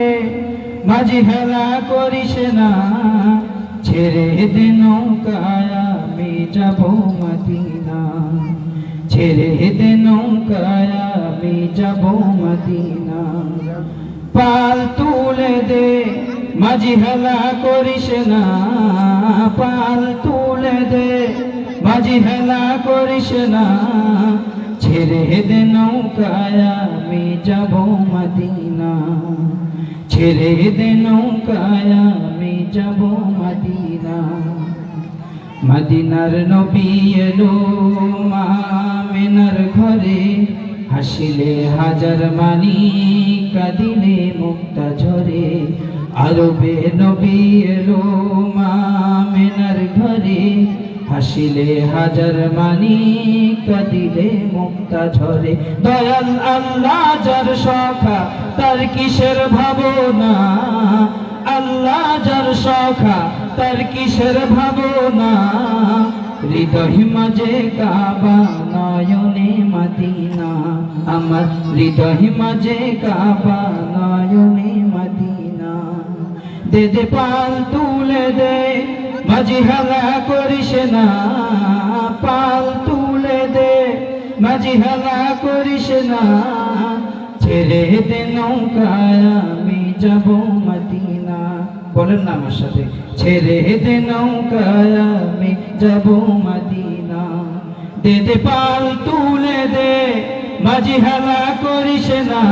মাঝি হেলা করিস না, ছেড়ে দে নৌকায় আমি যাব মদিনা, ছেড়ে দে নৌকায় আমি যাব মদিনা। পাল তুলে দে, মাঝি হেলা করিস না, পাল তুলে দে, মাঝি হেলা করিস না, ছেড়ে দে নৌকায় আমি যাব মদিনা, ছেড়ে দে নৌকায় আমি যাব মদিনা। মদিনার নবী এলো মা আমিনার ঘরে, হাসিলে হাজার মানি, কাঁদিলে মুক্তা ঝরে। আরবে নবী এলো মা আমিনার ঘরে, হাসিলে হাজার মানি, কাঁদিলে মুক্তা ঝরে। দয়াল আল্লাহ যার সখা তার কিসের ভাবনা, আল্লাহ যার সখা তার কিসের ভাবনা। হৃদয় মাঝে কাবা নয়নে মদিনা, আমার হৃদয় মাঝে কাবা নয়নে মদিনা। দে দে পাল তুলে দে, মাঝি হেলা করিস না, পাল তুলে দে, মাঝি হেলা করিস না, ছেড়ে দে নৌকায় আমি যাব মদিনা। বলেন না আমার সাথে, ছেড়ে দে নৌকায় আমি যাব মদিনা। দে দে পাল তুলে দে, মাঝি হেলা করিস না,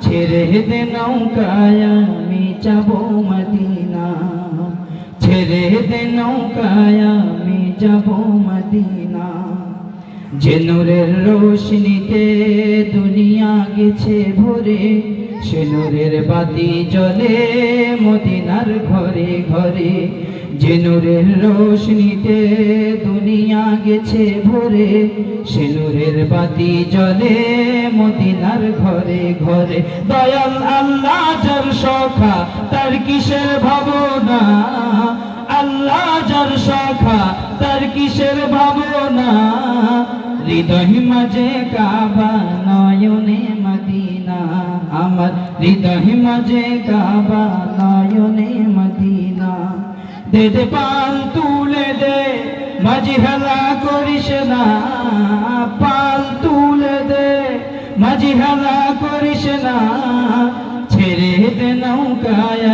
ছেড়ে দে নৌকায় আমি যাব মদিনা, ছেড়ে দে নৌকায় আমি যাব মদিনা। যে নূরের রোশনীতে দুনিয়া গেছে ভরে, সে নূরের বাতি জ্বলে মদিনার ঘরে ঘরে। যে নূরের রোশনীতে দুনিয়া গেছে ভরে, সে নূরের বাতি জ্বলে মদিনার ঘরে ঘরে। দয়াল আল্লাহ যার সখা তার কিসের ভাবনা, আল্লাহ যার সখা তার কিসের ভাবনা। হৃদয় মাঝে কাবা নয়নে মদিনা, আমার হৃদয় মাঝে কাবা নয়নে মদিনা। দে দে পাল তুলে দে, মাঝি হেলা করিস না, পাল তুলে দে, মাঝি হেলা করিস না, ছেড়ে দে নৌকায়